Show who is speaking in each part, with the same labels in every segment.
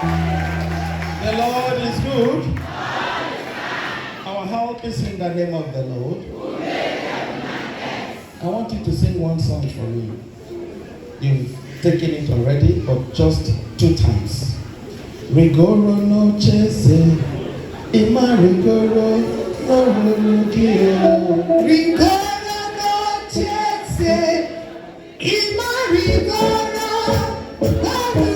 Speaker 1: The Lord is good. Our help is in the name of the Lord. I want you to sing one song for me. You've taken it already, but just 2 times. Rigoro no chese, ima rigoro no rugio. Rigoro no chese, ima rigoro no rugio.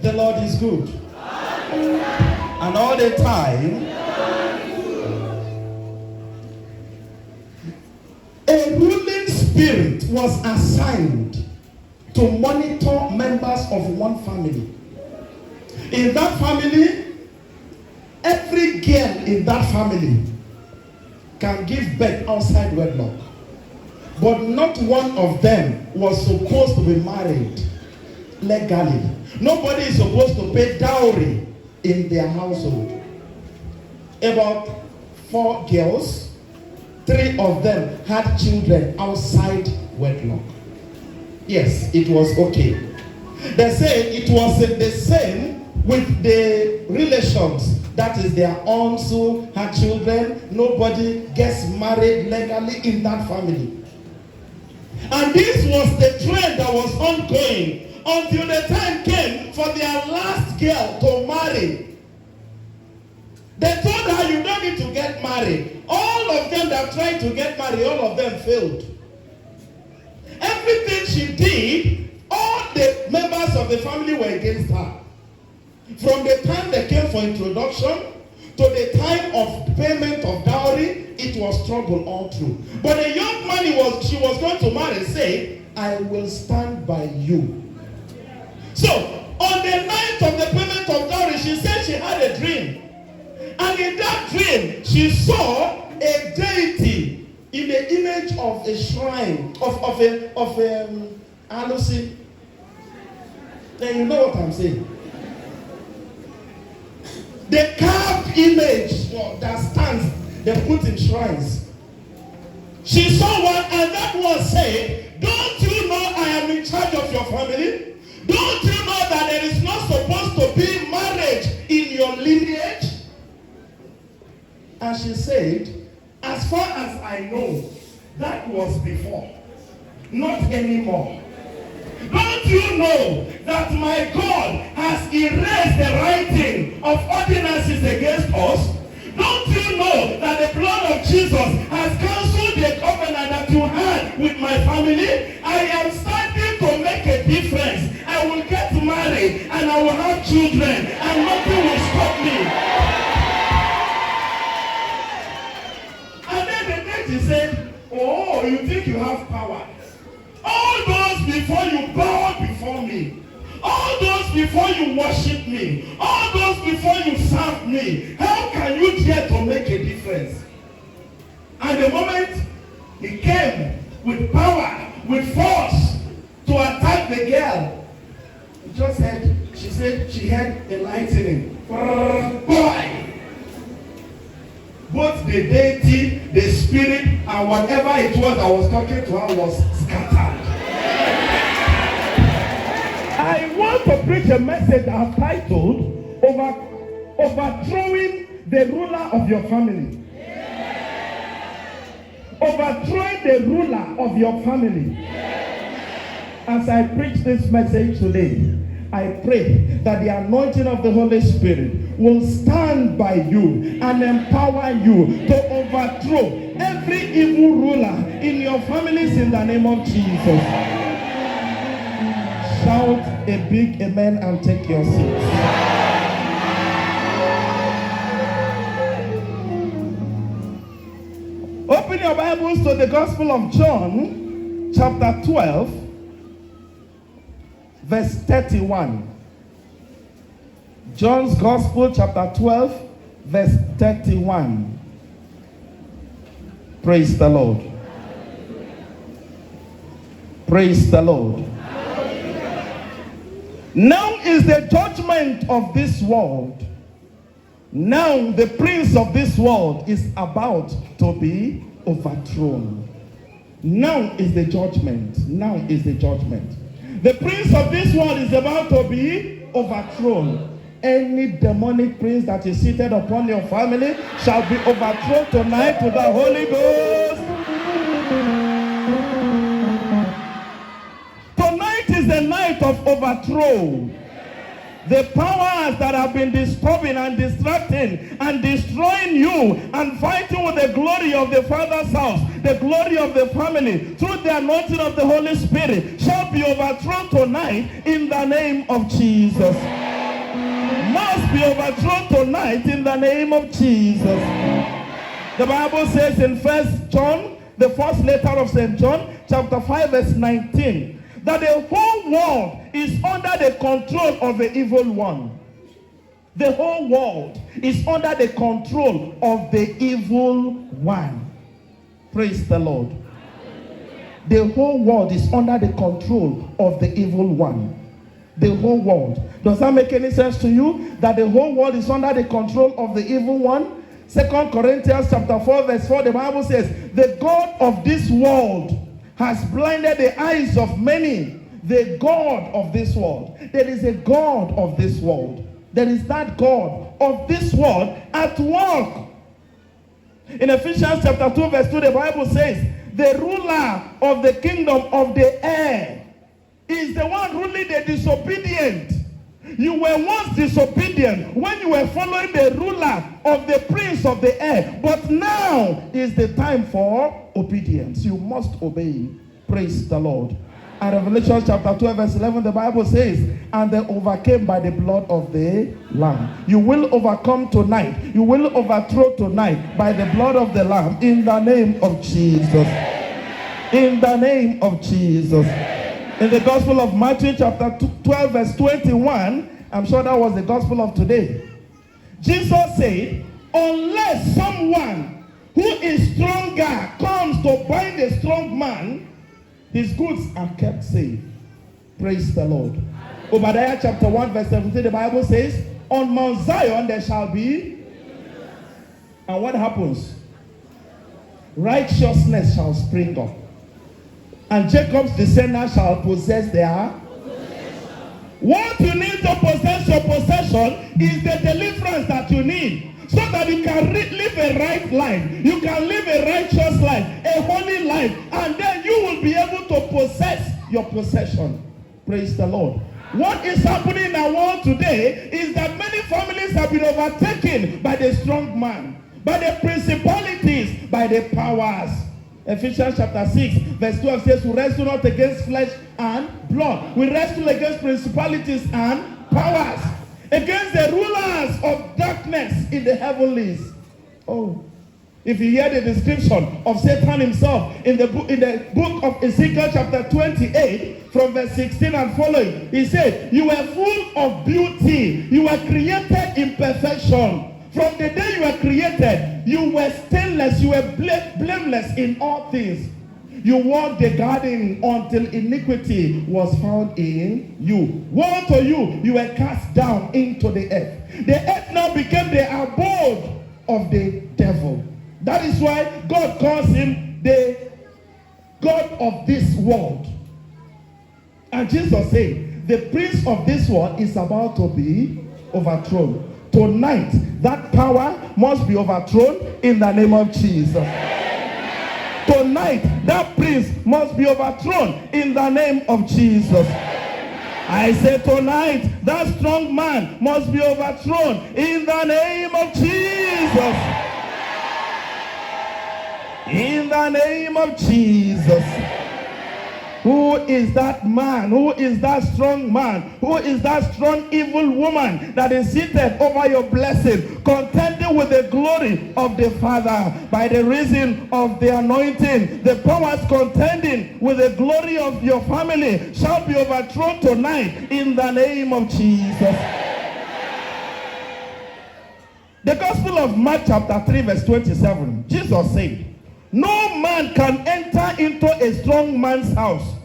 Speaker 1: The Lord is good. And all the time, a ruling spirit was assigned to monitor members of one family. In that family, every girl in that family can give birth outside wedlock. But not one of them was supposed to be married legally. Nobody is supposed to pay dowry in their household. About 4 girls, 3 of them had children outside wedlock. Yes, it was okay. They say it was the same with the relations. That is their aunts who had children. Nobody gets married legally in that family. And this was the trend that was ongoing until the time came for their last girl to marry. They told her, you don't need to get married. All of them that tried to get married, all of them failed. Everything she did, all the members of the family were against her. From the time they came for introduction to the time of payment of dowry, it was trouble all through. But the young man she was going to marry said, I will stand by you. So, on the night of the payment of dowry, she said she had a dream. And in that dream, she saw a deity in the image of a shrine, of a Alusi. Then you know what I'm saying. The carved image that stands, they put in shrines. She saw one, and that one said, don't you know I am in charge of your family? Don't you know that there is not supposed to be marriage in your lineage? And she said, as far as I know, that was before, not anymore. Don't you know that my God has erased the writing of ordinances against us? Don't you know that the blood of Jesus has cancelled the covenant that you had with my family? I am starting to make a difference. I will get married and I will have children and nothing will stop me. And then the lady said, oh, you think you have power? All those before you bow before me, all those before you worship me, all those before you serve me, how can you dare to make a difference? And the moment he came with power, with force to attack the girl, he just said, she said she had a lightning. Boy! Both the deity, the spirit, and whatever it was that was talking to her was scattered. I want to preach a message I've titled Overthrowing the Ruler of Your Family. Overthrowing the ruler of your family. As I preach this message today, I pray that the anointing of the Holy Spirit will stand by you and empower you to overthrow every evil ruler in your families in the name of Jesus. Shout a big amen and take your seats. Open your Bibles to the Gospel of John, chapter 12, verse 31. John's Gospel, chapter 12, verse 31. Praise the Lord. Praise the Lord. Now is the judgment of this world. Now the prince of this world is about to be overthrown. Now is the judgment. Now is the judgment. The prince of this world is about to be overthrown. Any demonic prince that is seated upon your family shall be overthrown tonight with the Holy Ghost. Tonight is the night of overthrow. The powers that have been disturbing and distracting and destroying you and fighting with the glory of the Father's house, the glory of the family, through the anointing of the Holy Spirit, shall be overthrown tonight in the name of Jesus. Must be overthrown tonight in the name of Jesus. The Bible says in 1 John, the first letter of St. John, chapter 5, verse 19, that the whole world is under the control of the evil one. The whole world is under the control of the evil one. Praise the Lord. The whole world is under the control of the evil one. The whole world. Does that make any sense to you? That the whole world is under the control of the evil one? 2 Corinthians chapter 4, verse 4, the Bible says, the God of this world has blinded the eyes of many. The God of this world. There is a God of this world. There is that God of this world at work. In Ephesians chapter 2, verse 2, the Bible says, the ruler of the kingdom of the air is the one ruling the disobedient. You were once disobedient when you were following the ruler of the prince of the air. But now is the time for obedience. You must obey. Praise the Lord. And Revelation chapter 12, verse 11, the Bible says, and they overcame by the blood of the Lamb. You will overcome tonight. You will overthrow tonight by the blood of the Lamb in the name of Jesus. In the name of Jesus. In the Gospel of Matthew chapter 12, verse 21, I'm sure that was the Gospel of today. Jesus said, unless someone who is stronger comes to bind a strong man, his goods are kept safe. Praise the Lord. Obadiah chapter 1, verse 17, the Bible says, on Mount Zion there shall be, and what happens? Righteousness shall spring up, and Jacob's descendants shall possess their. What you need to possess your possession is the deliverance that you need, so that you can live a right life. You can live a righteous life, a holy life, and then you will be able to possess your possession. Praise the Lord. What is happening in our world today is that many families have been overtaken by the strong man, by the principalities, by the powers. Ephesians chapter 6, verse 12 says, we wrestle not against flesh and blood. We wrestle against principalities and powers, against the rulers of darkness in the heavenlies. Oh, if you hear the description of Satan himself in the book of Ezekiel chapter 28, from verse 16 and following, he said, you were full of beauty. You were created in perfection. From the day you were created, you were stainless. You were blameless in all things. You walked the garden until iniquity was found in you. Woe to you, you were cast down into the earth. The earth now became the abode of the devil. That is why God calls him the God of this world. And Jesus said, the prince of this world is about to be overthrown. Tonight, that power must be overthrown in the name of Jesus. Tonight, tonight, that prince must be overthrown in the name of Jesus. I say tonight, that strong man must be overthrown in the name of Jesus. In the name of Jesus. Who is that man? Who is that strong man? Who is that strong evil woman that is seated over your blessing, contending with the glory of the Father by the reason of the anointing? The powers contending with the glory of your family shall be overthrown tonight in the name of Jesus. The Gospel of Mark chapter 3 verse 27, Jesus said, no man can enter into a strong man's house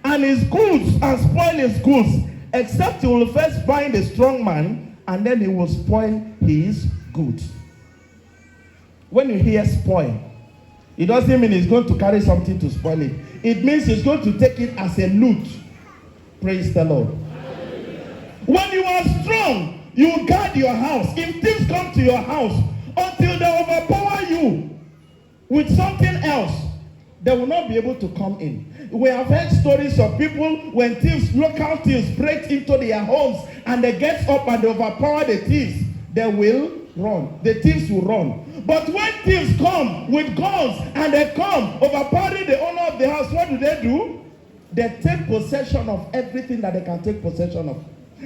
Speaker 1: and his goods and spoil his goods, except he will first bind the strong man, and then he will spoil his goods. When you hear spoil, it doesn't mean he's going to carry something to spoil it. It means he's going to take it as a loot. Praise the Lord. When you are strong, you guard your house. If thieves come to your house, until they overpower you with something else, they will not be able to come in. We have heard stories of people when thieves, local thieves, break into their homes and they get up and they overpower the thieves, they will run. The thieves will run. But when thieves come with guns and they come overpowering the owner of the house, what do? They take possession of everything that they can take possession of.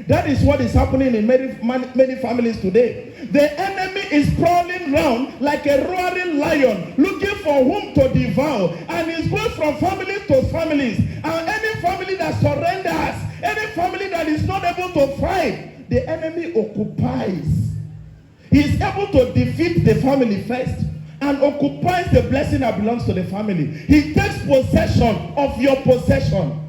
Speaker 1: That is what is happening in many families today. The enemy is prowling around like a roaring lion, looking for whom to devour. And he's going from family to families. And any family that surrenders, any family that is not able to fight, the enemy occupies. He's able to defeat the family first and occupies the blessing that belongs to the family. He takes possession of your possession.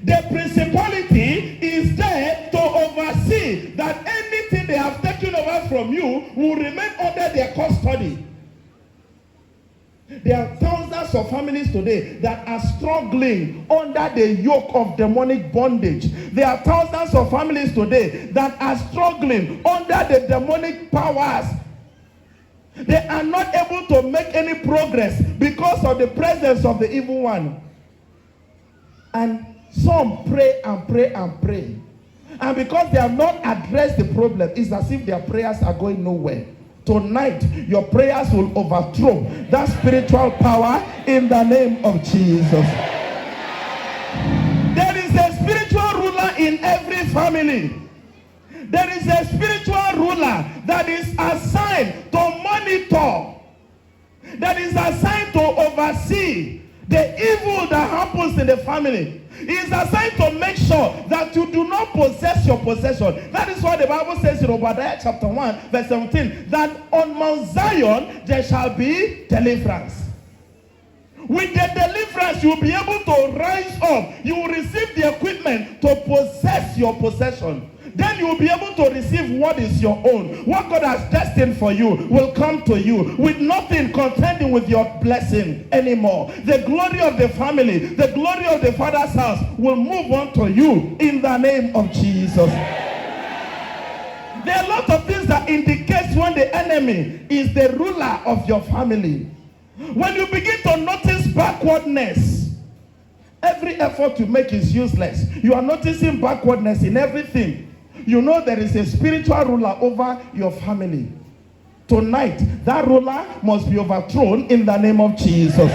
Speaker 1: The principality is there to oversee that anything they have taken over from you will remain under their custody. There are thousands of families today that are struggling under the yoke of demonic bondage. There are thousands of families today that are struggling under the demonic powers. They are not able to make any progress because of the presence of the evil one. And some pray and pray and pray. And because they have not addressed the problem, it's as if their prayers are going nowhere. Tonight, your prayers will overthrow that spiritual power in the name of Jesus. There is a spiritual ruler in every family. There is a spiritual ruler that is assigned to monitor, that is assigned to oversee the evil that happens in the family. He is assigned to make sure that you do not possess your possession. That is why the Bible says in Obadiah chapter 1 verse 17 that on Mount Zion there shall be deliverance. With the deliverance you will be able to rise up. You will receive the equipment to possess your possession. Then you will be able to receive what is your own. What God has destined for you will come to you with nothing contending with your blessing anymore. The glory of the family, the glory of the Father's house will move on to you in the name of Jesus. There are a lot of things that indicates when the enemy is the ruler of your family. When you begin to notice backwardness, every effort you make is useless. You are noticing backwardness in everything. You know there is a spiritual ruler over your family. Tonight, that ruler must be overthrown in the name of Jesus.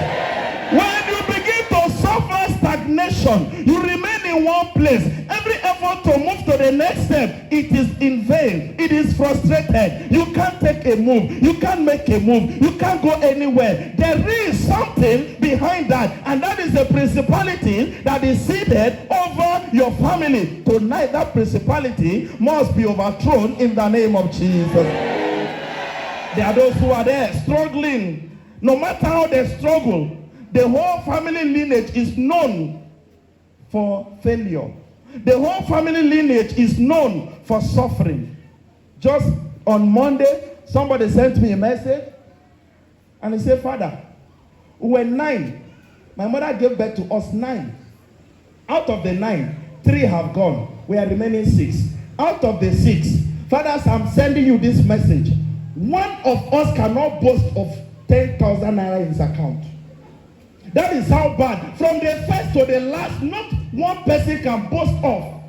Speaker 1: When you begin to suffer stagnation, you remain in one place. Every effort to move to the next step, it is in vain. It is frustrated. You can't take a move. You can't make a move. You can't go anywhere. There is something behind that, and that is a principality that is seated over your family. Tonight, that principality must be overthrown in the name of Jesus. There are those who are there struggling. No matter how they struggle, the whole family lineage is known for failure. The whole family lineage is known for suffering. Just on Monday, somebody sent me a message and he said, Father, we were 9. My mother gave birth to us 9. Out of the 9, 3 have gone. We are remaining 6. Out of the 6, fathers, I'm sending you this message. One of us cannot boast of 10,000 naira in his account. That is how bad. From the first to the last, not one person can boast of.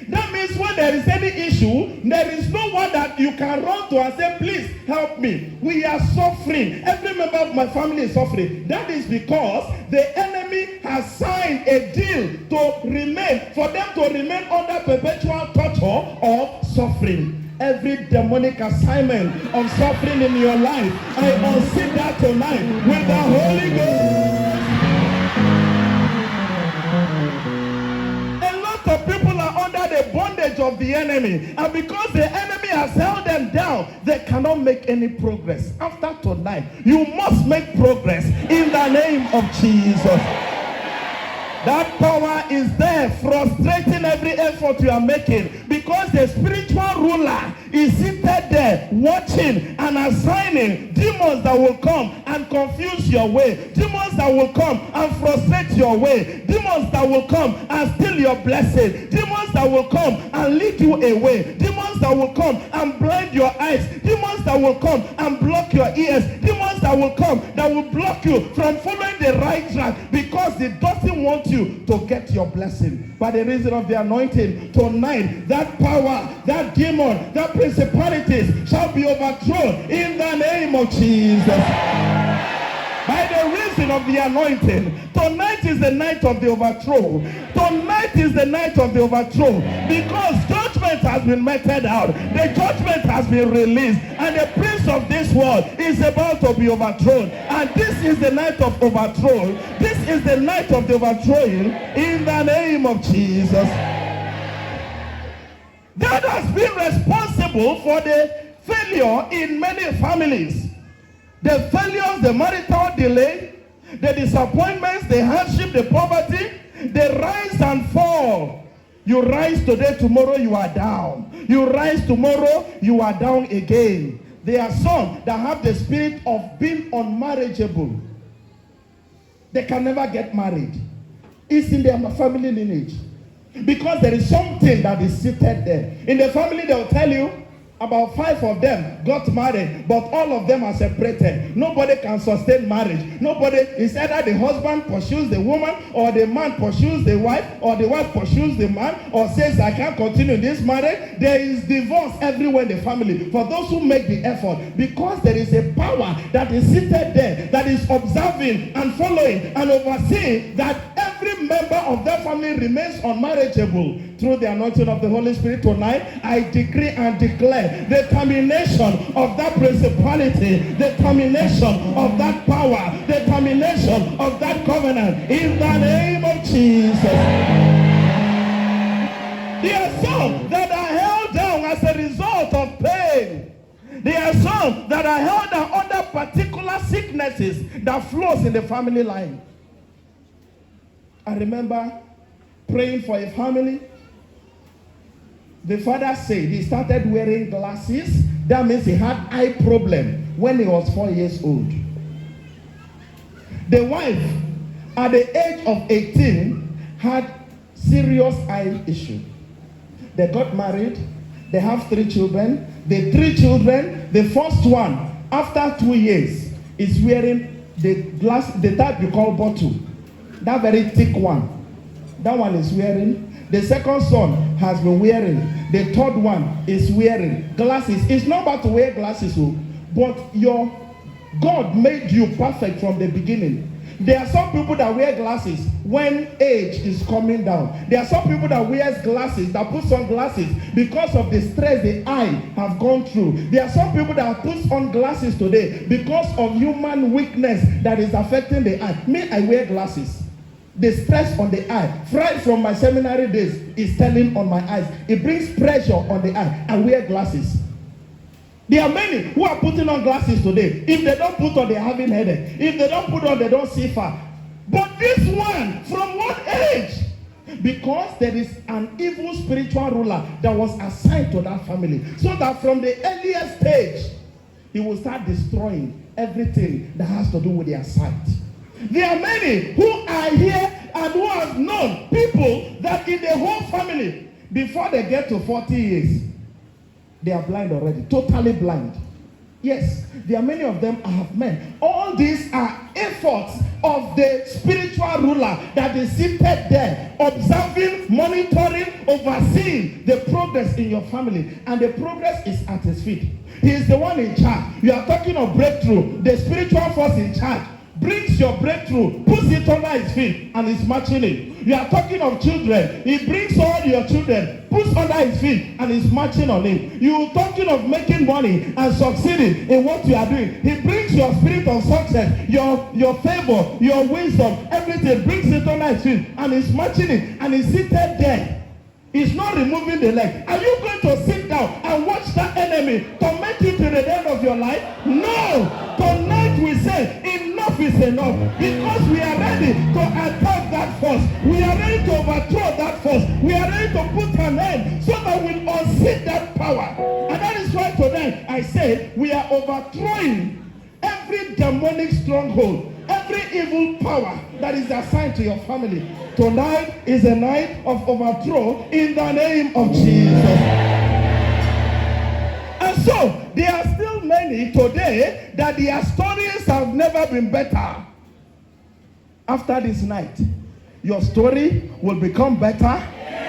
Speaker 1: That means when there is any issue, there is no one that you can run to and say, please help me. We are suffering. Every member of my family is suffering. That is because the enemy has signed a deal to remain, for them to remain under perpetual torture of suffering. Every demonic assignment of suffering in your life, I unseat that tonight with the Holy Ghost. Of people are under the bondage of the enemy, and because the enemy has held them down, they cannot make any progress. After tonight, you must make progress in the name of Jesus. That power is there, frustrating every effort you are making, because the spiritual ruler is seated there watching and assigning demons that will come and confuse your way, demons that will come and frustrate your way, demons that will come and steal your blessing, demons that will come and lead you away, demons that will come and blind your eyes, demons that will come and block your ears, demons that will come that will block you from following the right track, because it doesn't want you to get your blessing. By the reason of the anointing tonight, that power, that demon, that principalities shall be overthrown in the name of Jesus. By the reason of the anointing, tonight is the night of the overthrow. Tonight is the night of the overthrow, because judgment has been meted out. The judgment has been released, and the prince of this world is about to be overthrown. And this is the night of overthrow. This is the night of the overthrowing in the name of Jesus. That has been responsible for the failure in many families. The failures, the marital delay, the disappointments, the hardship, the poverty, the rise and fall. You rise today, tomorrow you are down. You rise tomorrow, you are down again. There are some that have the spirit of being unmarriageable. They can never get married. It's in their family lineage. Because there is something that is seated there. In the family, they will tell you, about 5 of them got married, but all of them are separated. Nobody can sustain marriage. Nobody, it's either the husband pursues the woman, or the man pursues the wife, or the wife pursues the man, or says, I can't continue this marriage. There is divorce everywhere in the family for those who make the effort, because there is a power that is seated there, that is observing and following and overseeing that every member of that family remains unmarriageable. Through the anointing of the Holy Spirit tonight, I decree and declare the termination of that principality, the termination of that power, the termination of that covenant in the name of Jesus. There are some that are held down as a result of pain. There are some that are held down under particular sicknesses that flows in the family line. I remember praying for a family. The father said he started wearing glasses. That means he had eye problem when he was 4 years old. The wife, at the age of 18, had serious eye issue. They got married. They have 3 children. The 3 children, the first one, after 2 years, is wearing the glass, the type you call bottle. That very thick one. That one is wearing. The second son has been wearing. The third one is wearing glasses. It's not about to wear glasses, but your God made you perfect from the beginning. There are some people that wear glasses when age is coming down. There are some people that wear glasses, that put on glasses because of the stress the eye have gone through. There are some people that put on glasses today because of human weakness that is affecting the eye. Me, I wear glasses. The stress on the eye, right from my seminary days, is telling on my eyes. It brings pressure on the eye. I wear glasses. There are many who are putting on glasses today. If they don't put on, they're having headache. If they don't put on, they don't see far. But this one, from what age? Because there is an evil spiritual ruler that was assigned to that family. So that from the earliest stage, he will start destroying everything that has to do with their sight. There are many who are here and who have known people that in the whole family, before they get to 40 years, they are blind already, totally blind. Yes, there are many of them I have met. All these are efforts of the spiritual ruler that is seated there, observing, monitoring, overseeing the progress in your family. And the progress is at his feet. He is the one in charge. You are talking of breakthrough. The spiritual force in charge brings your breakthrough, puts it under his feet, and is marching it. You are talking of children. He brings all your children, puts under his feet, and is marching on him. You are talking of making money and succeeding in what you are doing. He brings your spirit of success, your favor, your wisdom, everything, brings it under his feet, and is marching it, and is seated there. He's not removing the leg. Are you going to sit down and watch that enemy torment you to the end of your life? No. Tonight we say enough is enough, because we are ready to attack that force. We are ready to overthrow that force. We are ready to put an end so that we unseat that power. And that is why tonight I say we are overthrowing every demonic stronghold, every evil power that is assigned to your family. Tonight is a night of overthrow in the name of Jesus. And so, there are still many today that their stories have never been better. After this night, your story will become better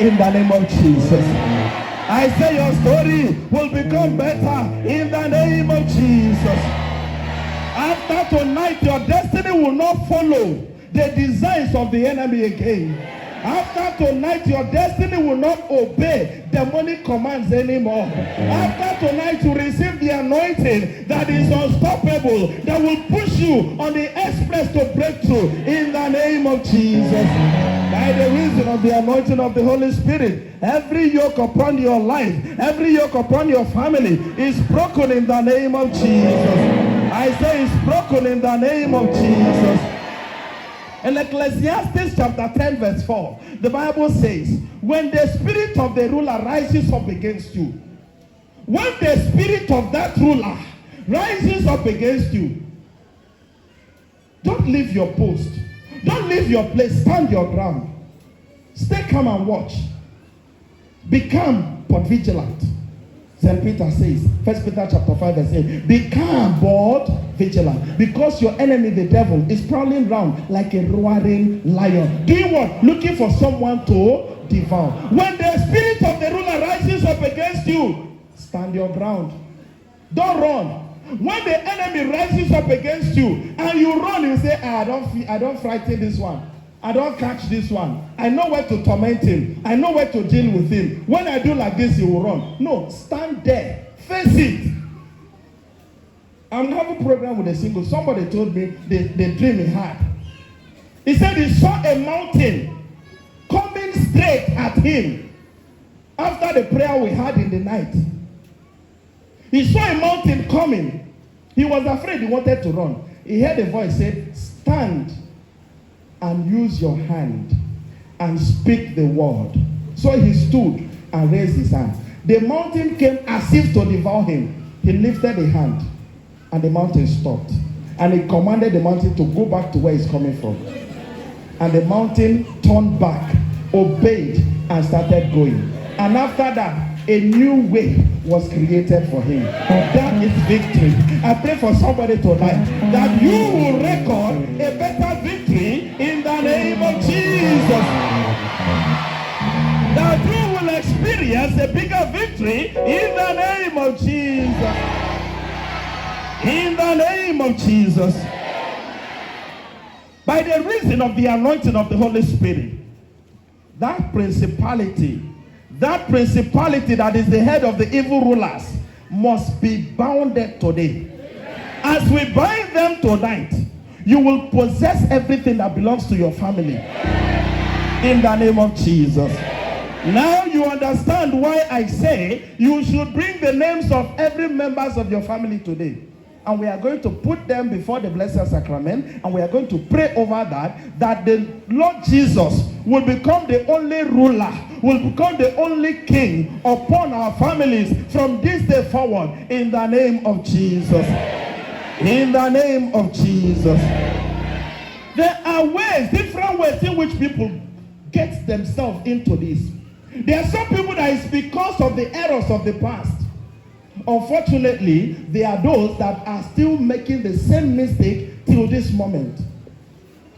Speaker 1: in the name of Jesus. I say your story will become better in the name of Jesus. After tonight, your destiny will not follow the designs of the enemy again. After tonight, your destiny will not obey demonic commands anymore. After tonight, you receive the anointing that is unstoppable, that will push you on the express to breakthrough in the name of Jesus. By the reason of the anointing of the Holy Spirit, every yoke upon your life, every yoke upon your family is broken in the name of Jesus. I say it's broken in the name of Jesus. In Ecclesiastes chapter 10 verse 4, the Bible says, when the spirit of the ruler rises up against you, when the spirit of that ruler rises up against you, don't leave your post. Don't leave your place. Stand your ground. Stay calm and watch. Be calm but vigilant. St. Peter says, 1 Peter chapter 5 verse 8, be calm but vigilant, because your enemy the devil is prowling around like a roaring lion, doing what? Looking for someone to devour. When the spirit of the ruler rises up against you, stand your ground. Don't run. When the enemy rises up against you and you run, you say, I don't frighten this one. I don't catch this one. I know where to torment him. I know where to deal with him. When I do like this, he will run. No, stand there. Face it. I'm having a program with a single. Somebody told me the dream he had. He said he saw a mountain coming straight at him after the prayer we had in the night. He saw a mountain coming. He was afraid. He wanted to run. He heard a voice say, stand and use your hand and speak the word. So he stood and raised his hand. The mountain came as if to devour him. He lifted a hand and the mountain stopped. And he commanded the mountain to go back to where it's coming from. And the mountain turned back, obeyed, and started going. And after that, a new way was created for him. That is victory. I pray for somebody tonight that you will record a better victory in the name of Jesus. That you will experience a bigger victory in the name of Jesus. In the name of Jesus. By the reason of the anointing of the Holy Spirit, that principality that is the head of the evil rulers must be bounded today. As we bind them tonight, you will possess everything that belongs to your family. In the name of Jesus. Now you understand why I say you should bring the names of every members of your family today. And we are going to put them before the Blessed Sacrament, and we are going to pray over that the Lord Jesus will become the only ruler, will become the only king upon our families from this day forward, in the name of Jesus. In the name of Jesus. There are ways, different ways in which people get themselves into this. There are some people that it's because of the errors of the past, unfortunately, there are those that are still making the same mistake till this moment.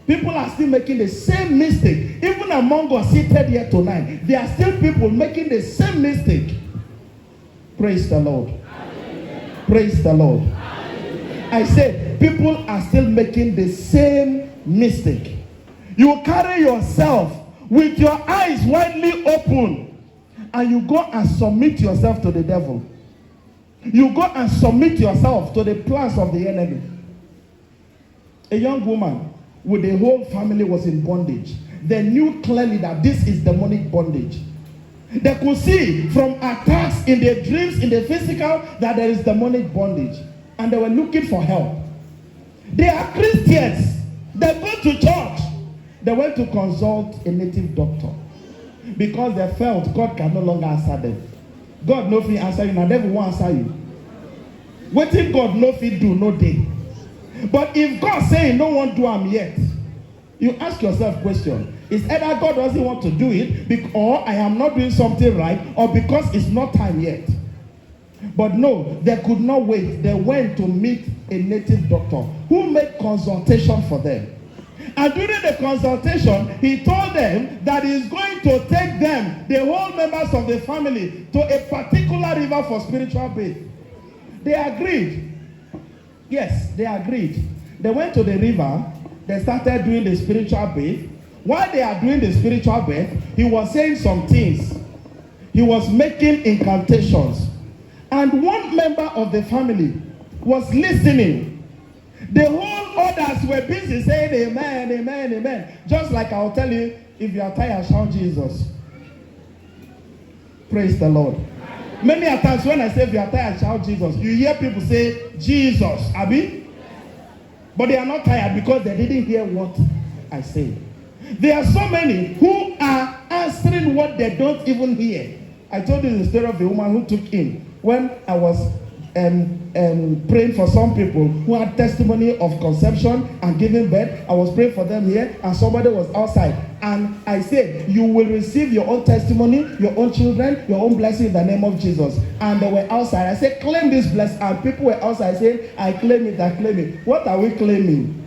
Speaker 1: People are still making the same mistake. Even among us seated here tonight, there are still people making the same mistake. Praise the Lord. Amen. Praise the Lord. Amen. I said, people are still making the same mistake. You carry yourself with your eyes widely open, and you go and submit yourself to the devil. You go and submit yourself to the plans of the enemy. A young woman with the whole family was in bondage. They knew clearly that this is demonic bondage. They could see from attacks in their dreams, in the physical, that there is demonic bondage. And they were looking for help. They are Christians. They go to church. They went to consult a native doctor because they felt God can no longer answer them. God no fit answer you, now devil won't answer you. Wetin God no fit do no day. But if God say no one do am yet, you ask yourself question. Is either God doesn't want to do it, or I am not doing something right, or because it's not time yet. But no, they could not wait. They went to meet a native doctor who made consultation for them. And during the consultation, he told them that he is going to take them, the whole members of the family, to a particular river for spiritual bath. They agreed. Yes, they agreed. They went to the river. They started doing the spiritual bath. While they are doing the spiritual bath, he was saying some things. He was making incantations. And one member of the family was listening. The whole others were busy saying amen, amen, amen. Just like I'll tell you, if you are tired, shout Jesus. Praise the Lord. Many a times when I say if you are tired, shout Jesus, you hear people say Jesus, Abi. But they are not tired because they didn't hear what I say. There are so many who are answering what they don't even hear. I told you the story of the woman who took in when I was praying for some people who had testimony of conception and giving birth. I was praying for them here, and somebody was outside. And I said, you will receive your own testimony, your own children, your own blessing in the name of Jesus. And they were outside. I said, claim this blessing. And people were outside saying, I claim it, I claim it. What are we claiming?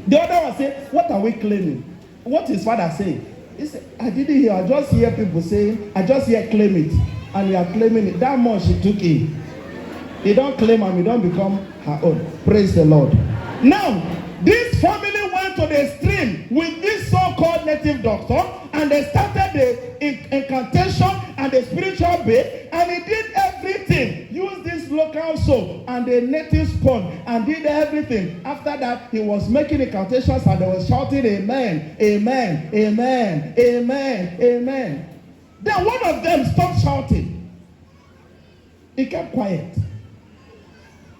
Speaker 1: The other one said, what are we claiming? What is Father saying? He said, I didn't hear. I just hear people saying, I just hear claim it. And we are claiming it. That much she took in. They don't claim and we don't become her own. Praise the Lord. Now, this family went to the stream with this so-called native doctor, and they started the incantation and the spiritual bath, and he did everything. Used this local soap and the native sponge and did everything. After that, he was making incantations and they were shouting amen, amen, amen, amen, amen. Then one of them stopped shouting. He kept quiet.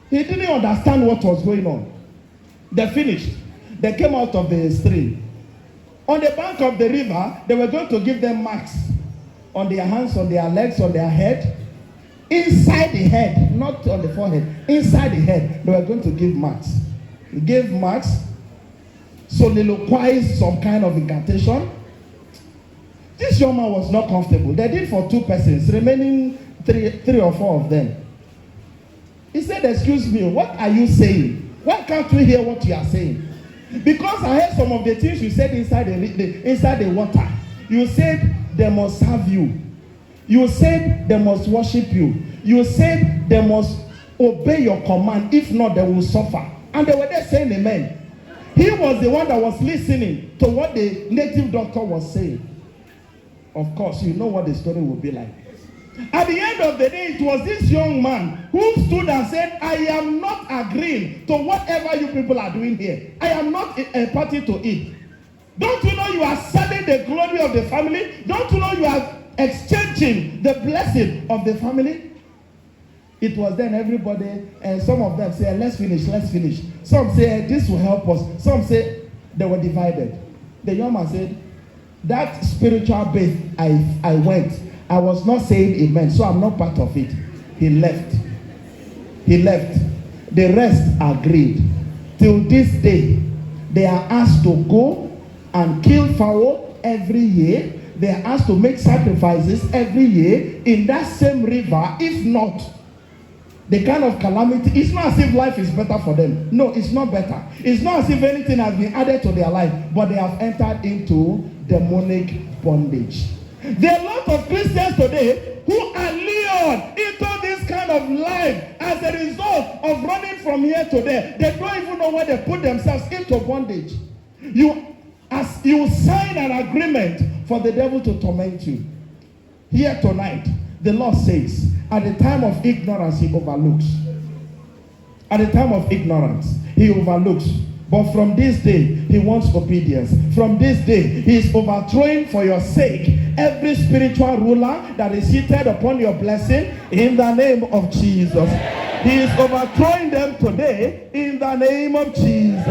Speaker 1: He didn't understand what was going on. They finished. They came out of the stream. On the bank of the river, they were going to give them marks on their hands, on their legs, on their head. Inside the head, not on the forehead. Inside the head, they were going to give marks. He gave marks, soliloquized some kind of incantation. This young man was not comfortable. They did for 2 persons, remaining three or four of them. He said, excuse me, what are you saying? Why can't we hear what you are saying? Because I heard some of the things you said inside the water. You said they must serve you. You said they must worship you. You said they must obey your command. If not, they will suffer. And they were there saying amen. He was the one that was listening to what the native doctor was saying. Of course, you know what the story will be like. At the end of the day, it was this young man who stood and said, I am not agreeing to whatever you people are doing here. I am not a party to it. Don't you know you are selling the glory of the family? Don't you know you are exchanging the blessing of the family? It was then everybody, and some of them say, let's finish. Some say, this will help us. Some say, they were divided. The young man said, that spiritual bath I went, I was not saying amen, so I'm not part of it. He left. The rest agreed. Till this day, they are asked to go and kill fowl every year. they are asked to make sacrifices every year in that same river. If not, the kind of calamity, it's not as if life is better for them. No, it's not better. It's not as if anything has been added to their life, but they have entered into demonic bondage. There are a lot of Christians today who are lured into this kind of life as a result of running from here to there. They don't even know where they put themselves into bondage. You sign an agreement for the devil to torment you. Here tonight, the Lord says, at the time of ignorance, he overlooks. At the time of ignorance, he overlooks. But from this day, he wants obedience. From this day, he is overthrowing for your sake every spiritual ruler that is seated upon your blessing in the name of Jesus. He is overthrowing them today in the name of Jesus.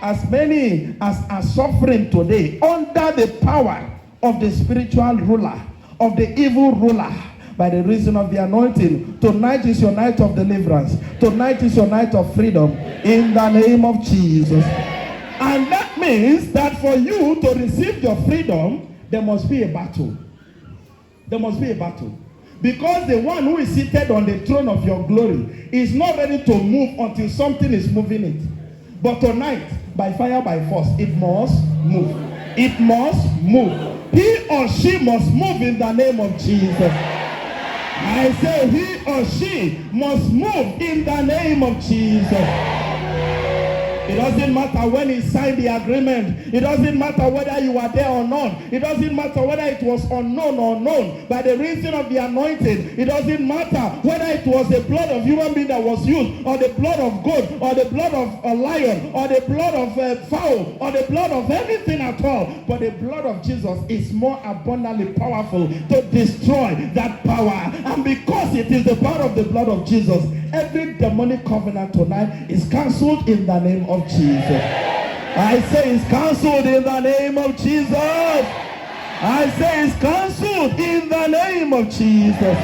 Speaker 1: As many as are suffering today under the power of the spiritual ruler, of the evil ruler, by the reason of the anointing, tonight is your night of deliverance. Tonight is your night of freedom in the name of Jesus. And that means that for you to receive your freedom, there must be a battle. There must be a battle. Because the one who is seated on the throne of your glory is not ready to move until something is moving it. But tonight, by fire, by force, it must move. It must move. He or she must move in the name of Jesus. I say he or she must move in the name of Jesus. It doesn't matter when he signed the agreement. It doesn't matter whether you are there or not. It doesn't matter whether it was unknown or known. By the reason of the anointing, it doesn't matter whether it was the blood of human being that was used, or the blood of goat, or the blood of a lion, or the blood of fowl, or the blood of anything at all. But the blood of Jesus is more abundantly powerful to destroy that power. And because it is the power of the blood of Jesus, every demonic covenant tonight is cancelled in the name of Jesus. I say it's cancelled in the name of Jesus. I say it's cancelled in the name of Jesus.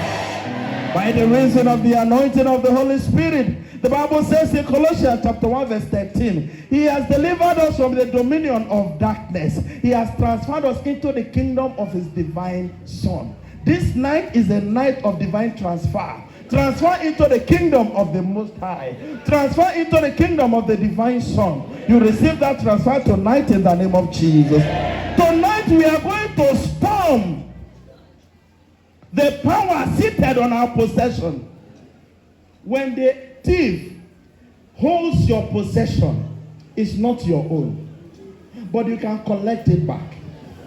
Speaker 1: By the reason of the anointing of the Holy Spirit, the Bible says in Colossians chapter 1 verse 13, he has delivered us from the dominion of darkness. He has transferred us into the kingdom of his divine Son. This night is a night of divine transfer. Transfer into the kingdom of the Most High. Transfer into the kingdom of the divine Son. You receive that transfer tonight in the name of Jesus. Tonight we are going to storm the power seated on our possession. When the thief holds your possession, it's not your own, but you can collect it back.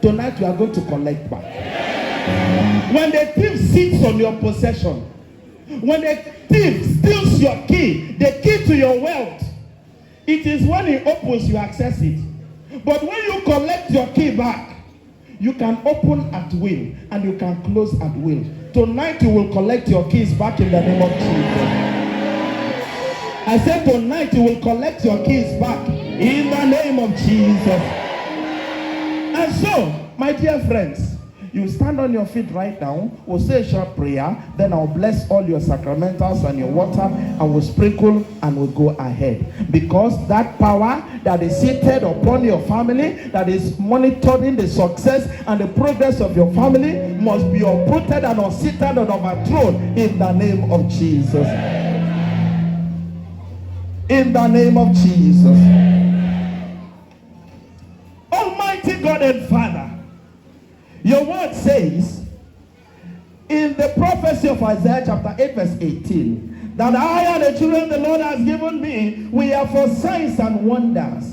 Speaker 1: Tonight we are going to collect back. When the thief sits on your possession, when the thief steals your key, the key to your wealth, it is when he opens you access it. But when you collect your key back, you can open at will and you can close at will. Tonight you will collect your keys back in the name of Jesus. I said tonight you will collect your keys back in the name of Jesus. And so, my dear friends, you stand on your feet right now. We'll say a short prayer. Then I'll bless all your sacramentals and your water. And we'll sprinkle and we'll go ahead. Because that power that is seated upon your family, that is monitoring the success and the progress of your family, must be uprooted and unseated and overthrown in the name of Jesus. In the name of Jesus. Almighty God and Father, your word says in the prophecy of Isaiah chapter 8 verse 18 that I and the children the Lord has given me, we are for signs and wonders.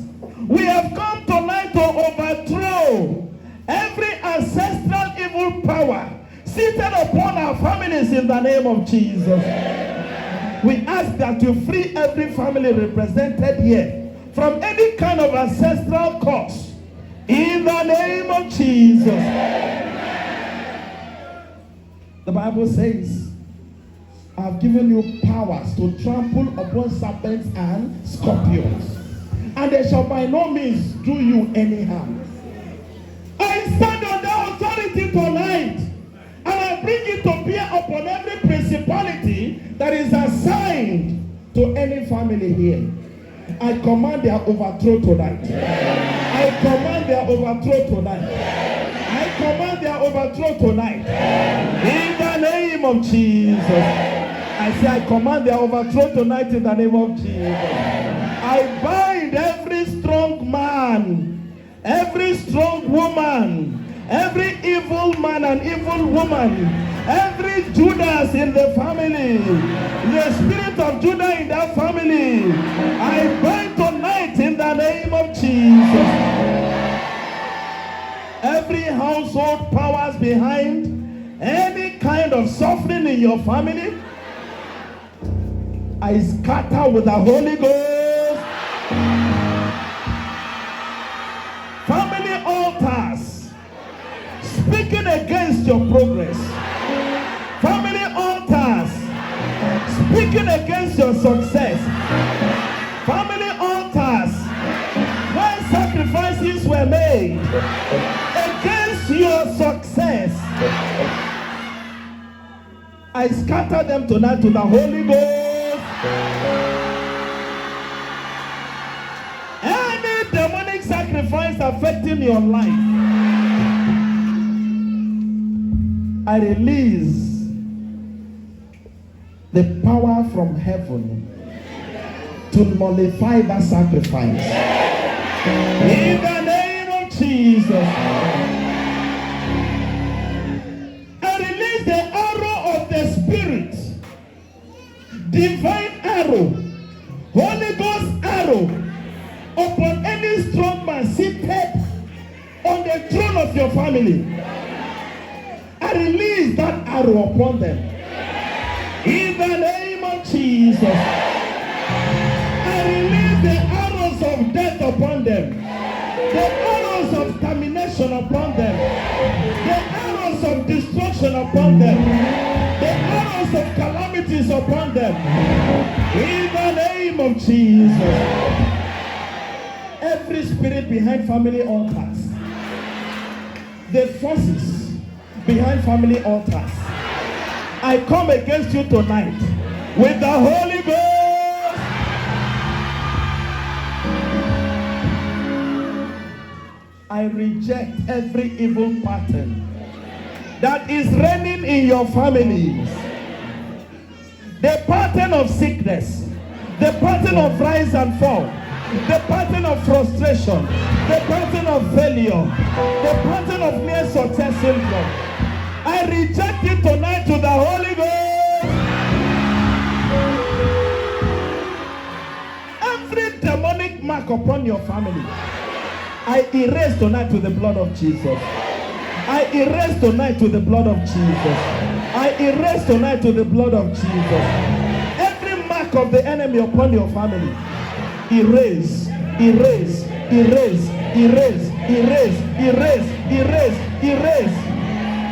Speaker 1: We have come tonight to overthrow every ancestral evil power seated upon our families in the name of Jesus. We ask that you free every family represented here from any kind of ancestral curse. In the name of Jesus. The Bible says, I have given you powers to trample upon serpents and scorpions, and they shall by no means do you any harm. I stand on that authority tonight, and I bring it to bear upon every principality that is assigned to any family here. I command their overthrow tonight. I command their overthrow tonight. command their overthrow tonight. In the name of Jesus. I say I command their overthrow tonight in the name of Jesus. I bind every strong man, every strong woman, every evil man and evil woman, every Judas in the family, the spirit of Judah in that family, I bind tonight in the name of Jesus. Every household powers behind any kind of suffering in your family, I scatter with the Holy Ghost. Family altars speaking against your progress. Family altars speaking against your success. Family altars where sacrifices were made against your success. I scatter them tonight to the Holy Ghost. Any demonic sacrifice affecting your life, I release the power from heaven to nullify that sacrifice. In the name of Jesus, I release the arrow of the Spirit, divine arrow, Holy Ghost arrow, upon any strong man seated on the throne of your family. I release that arrow upon them. In the name of Jesus, I release the arrows of death upon them, the arrows of termination upon them, the arrows of destruction upon them, the arrows of calamities upon them. In the name of Jesus. Every spirit behind family altars, the forces behind family altars, I come against you tonight with the Holy Ghost. I reject every evil pattern that is reigning in your families. The pattern of sickness, the pattern of rise and fall, the pattern of frustration, the pattern of failure, the pattern of near success syndrome. I reject it tonight to the Holy Ghost. Every demonic mark upon your family, I erase tonight with the blood of Jesus. I erase tonight with the blood of Jesus. I erase tonight with the blood of Jesus. Every mark of the enemy upon your family, erase, erase, erase, erase, erase, erase, erase, erase.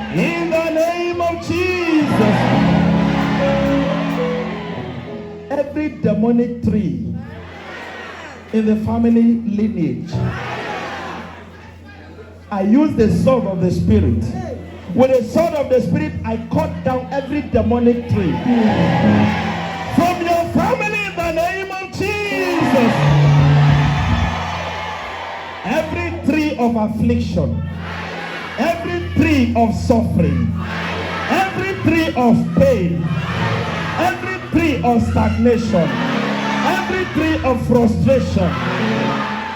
Speaker 1: In the name of Jesus. Every demonic tree in the family lineage, I use the sword of the Spirit. With the sword of the Spirit, I cut down every demonic tree from your family in the name of Jesus. Every tree of affliction, every tree of suffering, every tree of pain, every tree of stagnation, every tree of frustration,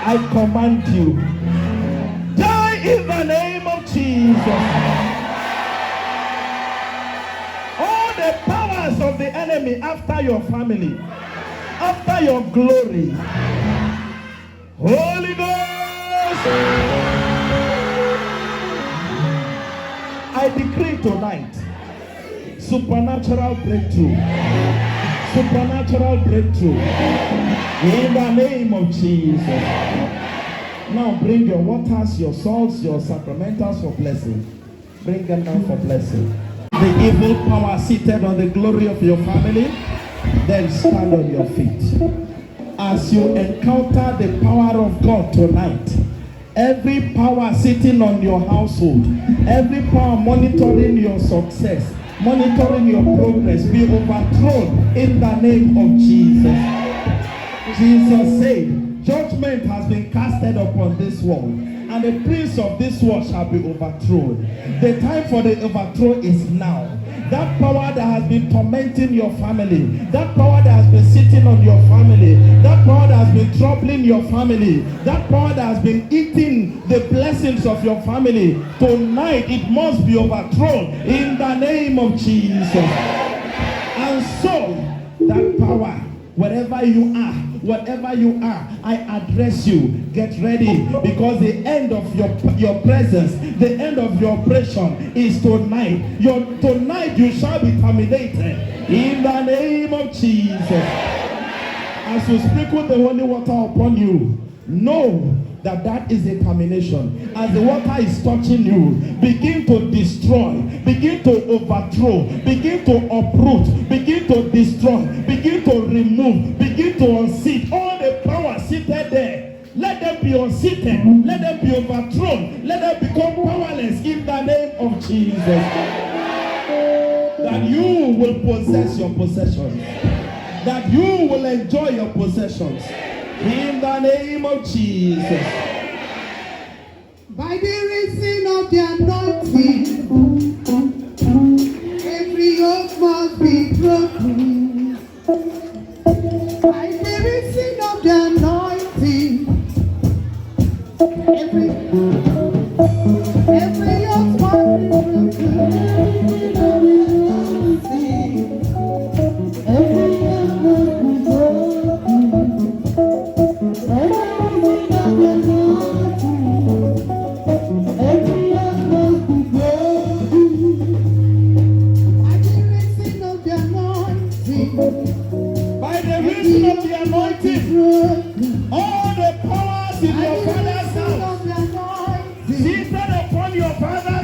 Speaker 1: I command you, die in the name of Jesus. All the powers of the enemy after your family, after your glory, Holy Ghost, I decree tonight supernatural breakthrough. Supernatural breakthrough. In the name of Jesus. Now bring your waters, your salts, your sacramentals for blessing. Bring them down for blessing. The evil power seated on the glory of your family, then stand on your feet. As you encounter the power of God tonight, every power sitting on your household, every power monitoring your success, monitoring your progress, be overthrown in the name of Jesus. Jesus said, judgment has been casted upon this world, and the prince of this world shall be overthrown. The time for the overthrow is now. That power that has been tormenting your family, that power that has been sitting on your family, that power that has been troubling your family, that power that has been eating the blessings of your family, tonight it must be overthrown in the name of Jesus. And so, that power, wherever you are, I address you. Get ready, because the end of your presence, the end of your oppression is tonight. Tonight you shall be terminated in the name of Jesus. As you sprinkle the holy water upon you, know that is a termination. As the water is touching you, begin to destroy, begin to overthrow, begin to uproot, begin to destroy, begin to remove, begin to unseat all the power seated there. Let them be unseated, let them be overthrown, let them become powerless in the name of Jesus. That you will possess your possessions, that you will enjoy your possessions. In the name of Jesus.
Speaker 2: By the reason of the anointing, every yoke must be broken. By the reason of the anointing, every yoke must be broken. Every yoke must be broken.
Speaker 1: By the reason of the anointing, all the powers in your father's house, seated upon your father's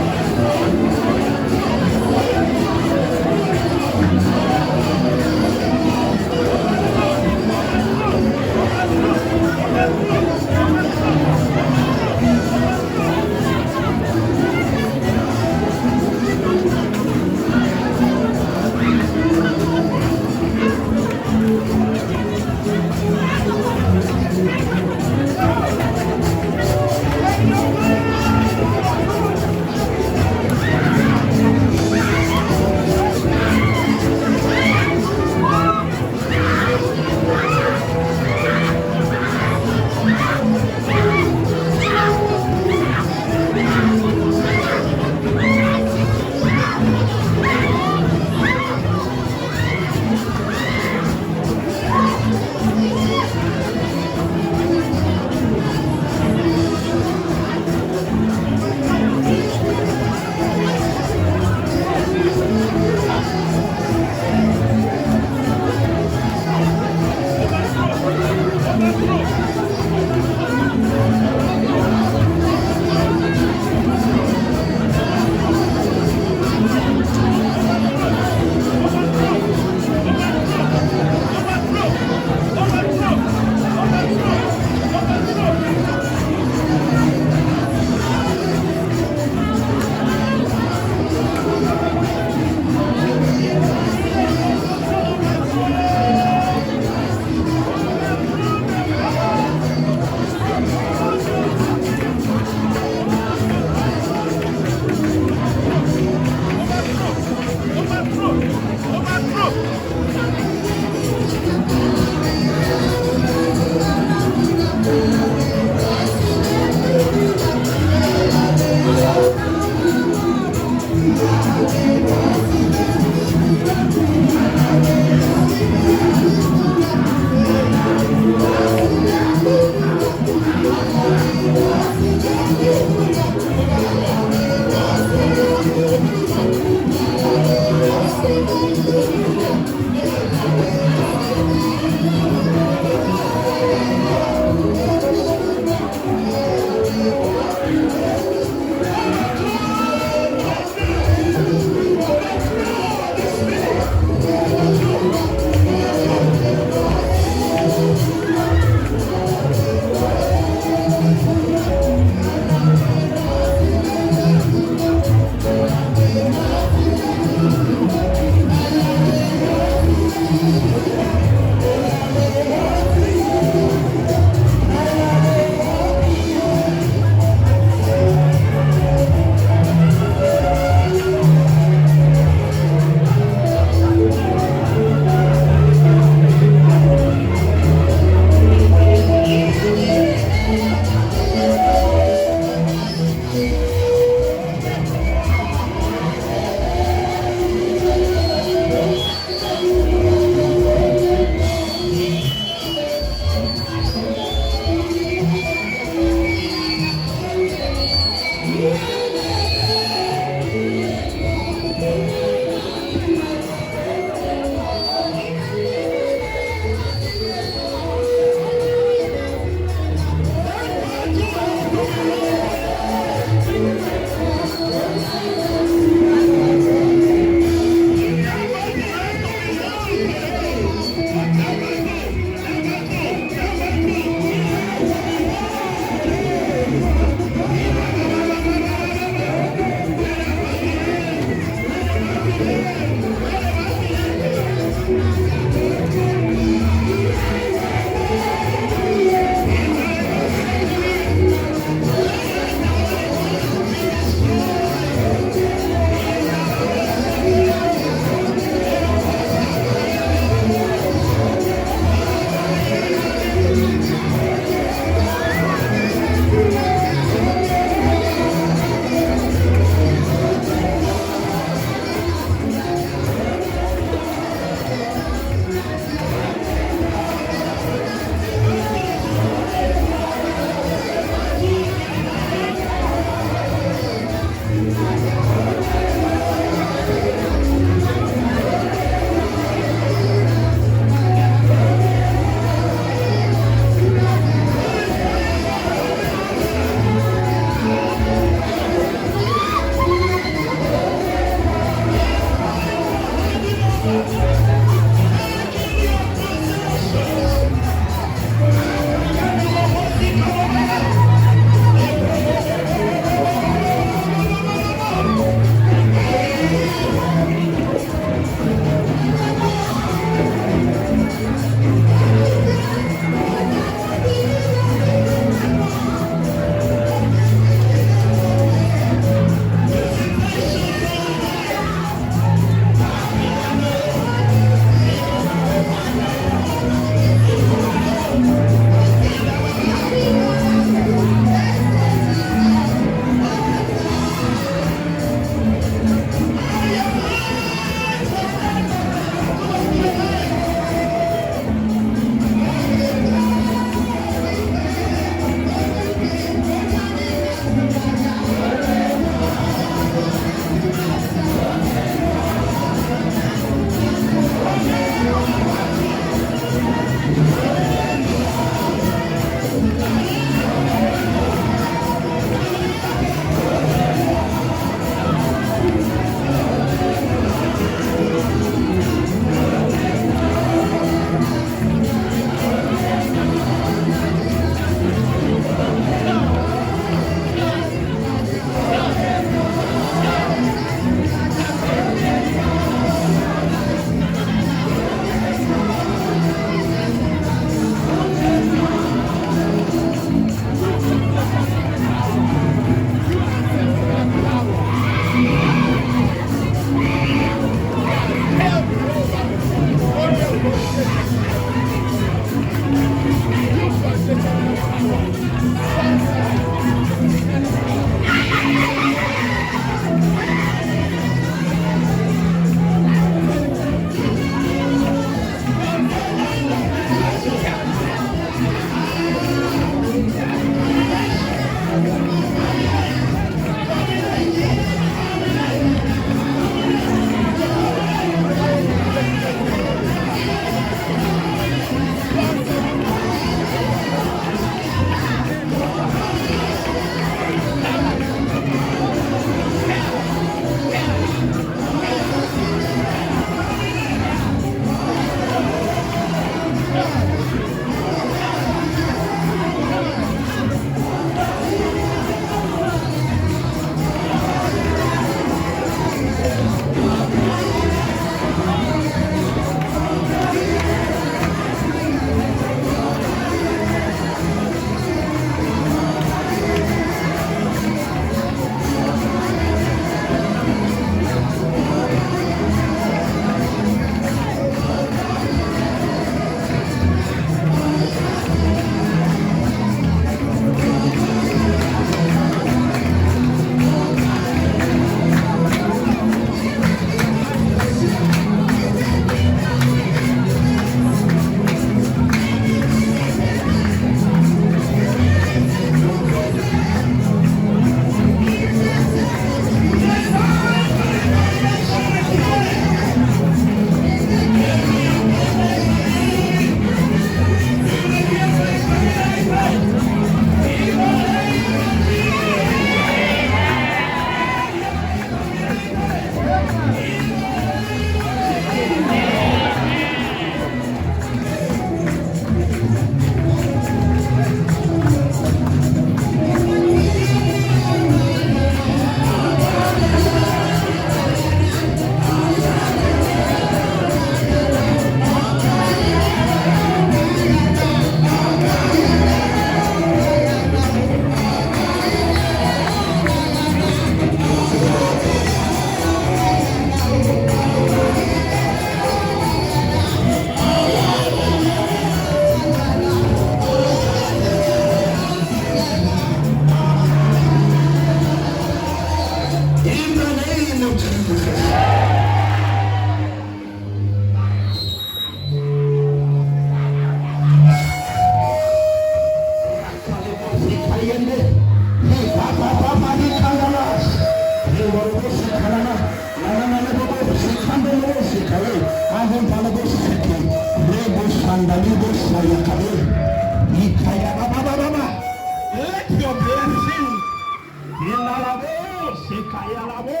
Speaker 1: Sekayalabo.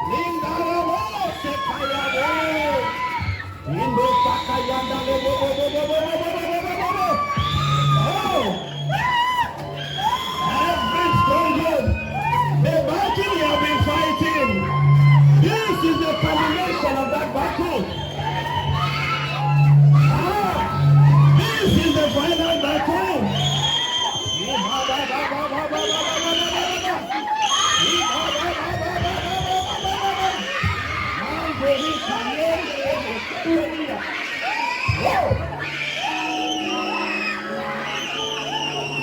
Speaker 1: Lindarabo Sekayabo. Indo Sakayanda. Oh! Every stronghold, the battle you have been fighting, this is the culmination of that battle. This is the final battle.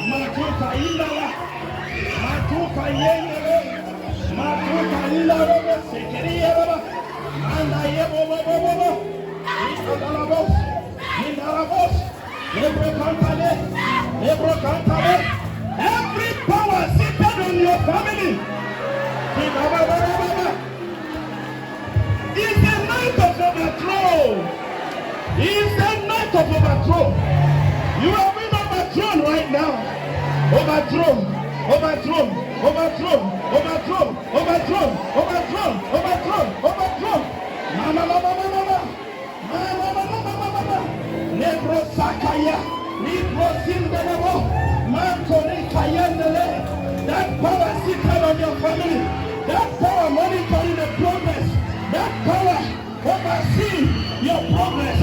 Speaker 1: Matuka indala, matuka yengele, matuka indala, sekeria baba, anda yebo baba, indala bos, lebro kantale, every power seated on your family, is the night of overthrow. Is the night of overthrow. You are being overthrown right now. Overthrown. Mama. Nebro sakaya, libro sindelebo, mankori kayendele. That power seated on your family. That power monitoring the progress. That power overseeing your progress.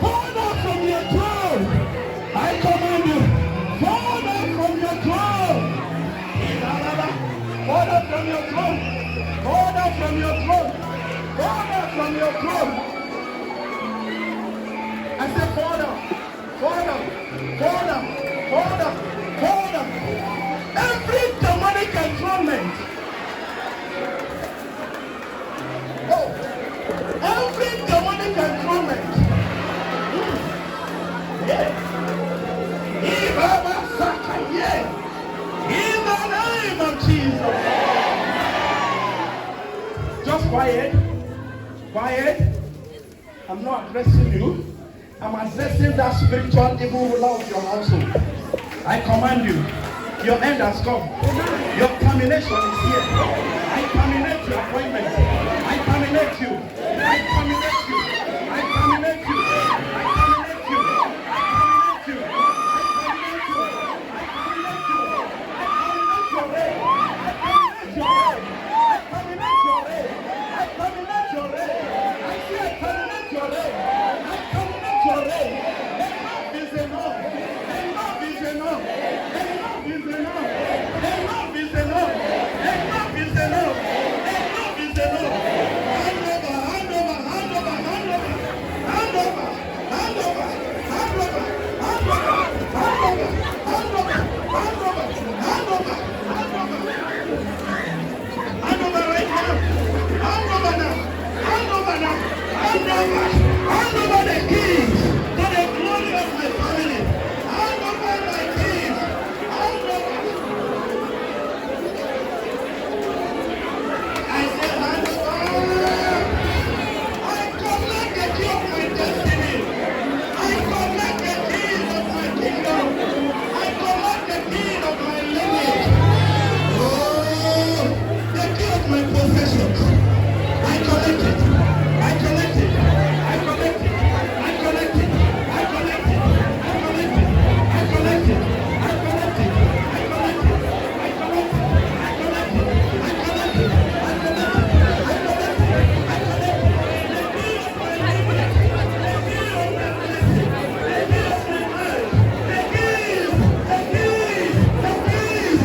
Speaker 1: Fall down from your throne. I command you. Fall down from your throne. Fall down from your throne. Fall down from your throne. Fall down from your throne. I said fall down. Fall down. Fall down. Fall down. Fall down. Every demonic enthronement. Oh. Every demonic enthronement. Yeah. In the name of Jesus. Just quiet. I'm not addressing you. I'm addressing that spiritual evil ruler of your household. I command you. Your end has come. Your termination is here. I terminate your appointment. I terminate you. I terminate you. I terminate you. I terminate you. I terminate you. Hand over the keys to the glory of my family. Hand over my keys. Hand over. I said hand over. I collect the key of my destiny. I collect the keys of my kingdom. I collect the key of my lineage. Oh, the key of my possessions. I collect it. I collect it. I collect it. I collect it. I collect it. I collect it. I collect it. I collect it. I collect it. I collect it. I collect it. I collect it. I collect it. I collect it. I collect it. The key of my lineage. The key of my blessing. The key of my marriage. The keys. The keys. The keys.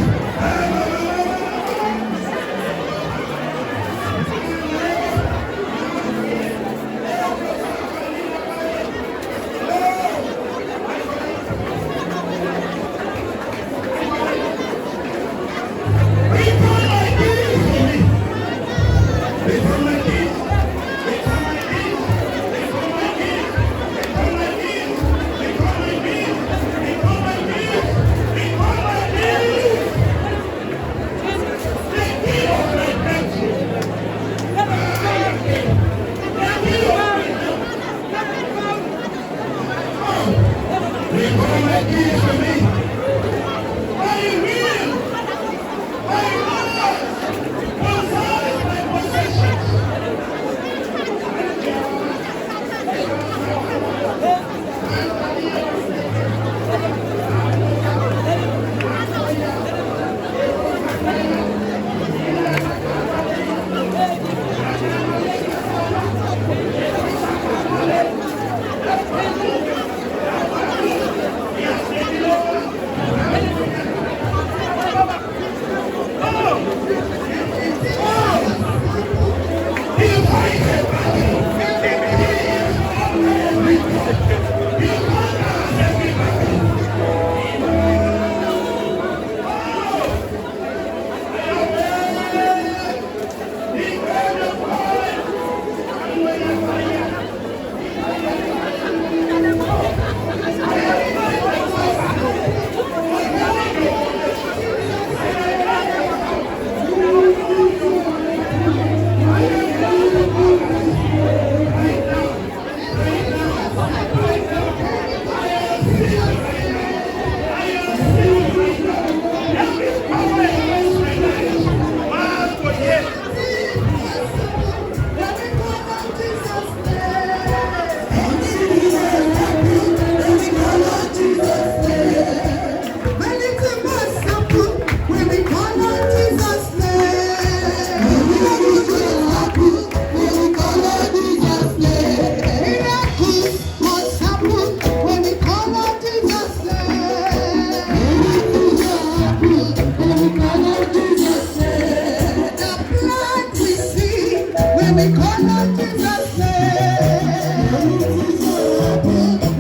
Speaker 1: call on Jesus' name.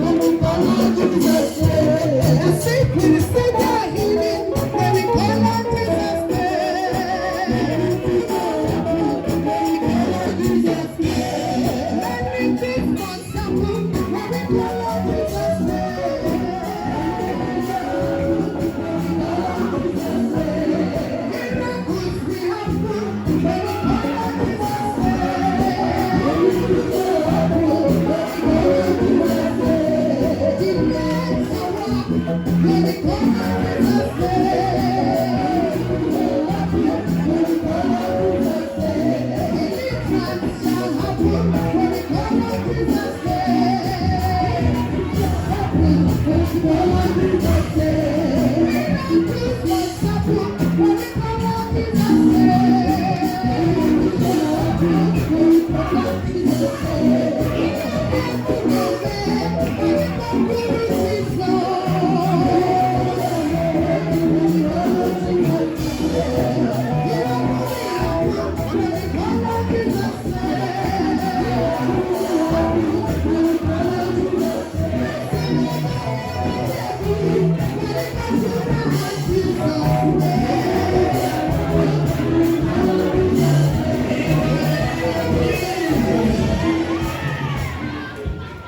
Speaker 1: When we call on Jesus' name. The sick will receive their healing. When we call on Jesus' name. Many things must happen. When we call on Jesus' name. Miracles will happen. When we call on Jesus'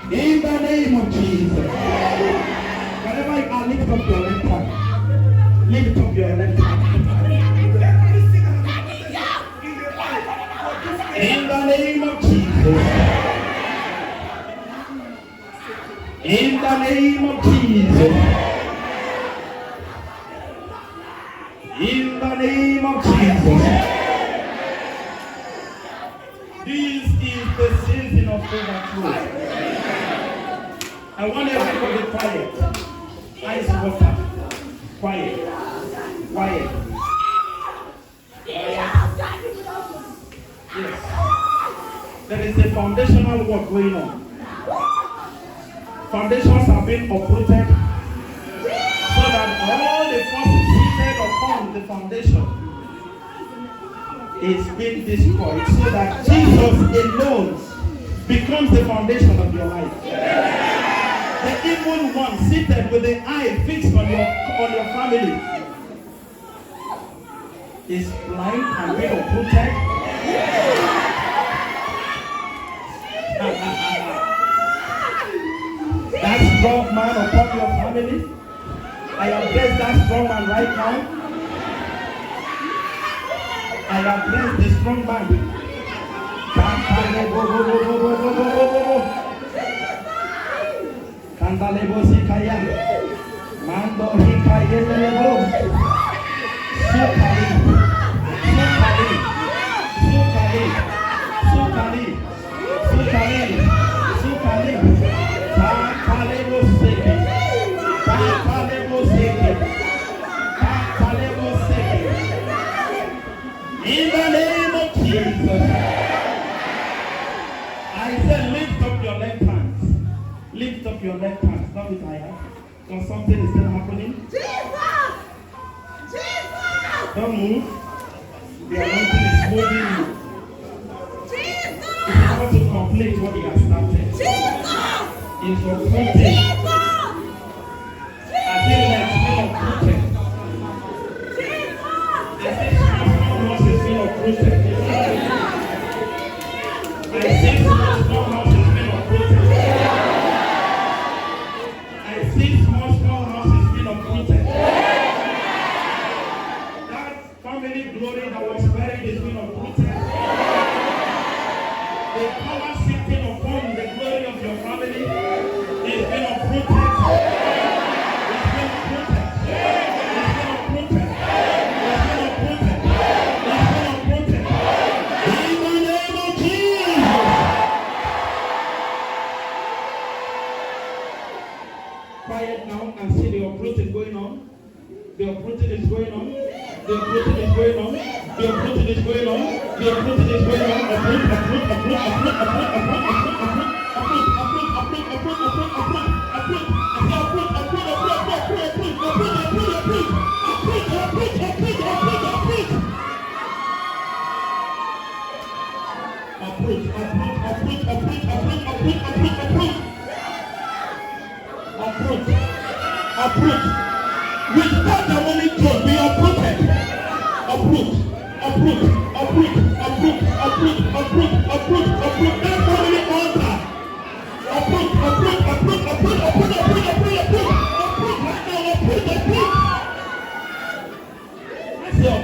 Speaker 1: In the name of Jesus. Wherever you are, lift up your left hand. Lift up your left hand. In the name of Jesus. In the name of Jesus. In the name of Jesus. This is the season of overflow. I want everybody quiet. Ice water. Quiet. Quiet. Yes. There is a foundational work going on. Foundations are being uprooted so that all the forces seated upon the foundation is being destroyed so that Jesus alone becomes the foundation of your life. The evil one seated with the eye fixed on your family is blind and being uprooted. That strong man upon your family, I address that strong man right now. I address the strong man. Kandalebo sikaya, mando hikayelebo, sukari, sukari, sukari, sukari, sukari, sukari, takalebo seke, takalebo seke, takalebo seke. In the name of Jesus, I said lift up your left hands. Lift up your left hand. Stop it, I have. Because something is still happening. Jesus! Jesus! Don't move. The anointing is moving you. Jesus! If you want to complete what he has started. Jesus! It's your footing. Jesus! I feel like it's being uprooted. Jesus! I see small houses being uprooted. I see small houses being uprooted. Small houses being uprooted. That family glory that was buried is being uprooted. The power sitting upon the glory of your family is being uprooted. It's being uprooted. It's being uprooted. It's being uprooted. It's being uprooted. In the name of Jesus. Quiet now and see the uprooting going on. The uprooting is going on. The uprooting is going on. The uprooting is going on. The uprooting is going on. Uproot, uproot, uproot, uproot, uproot, uproot, uproot, uproot,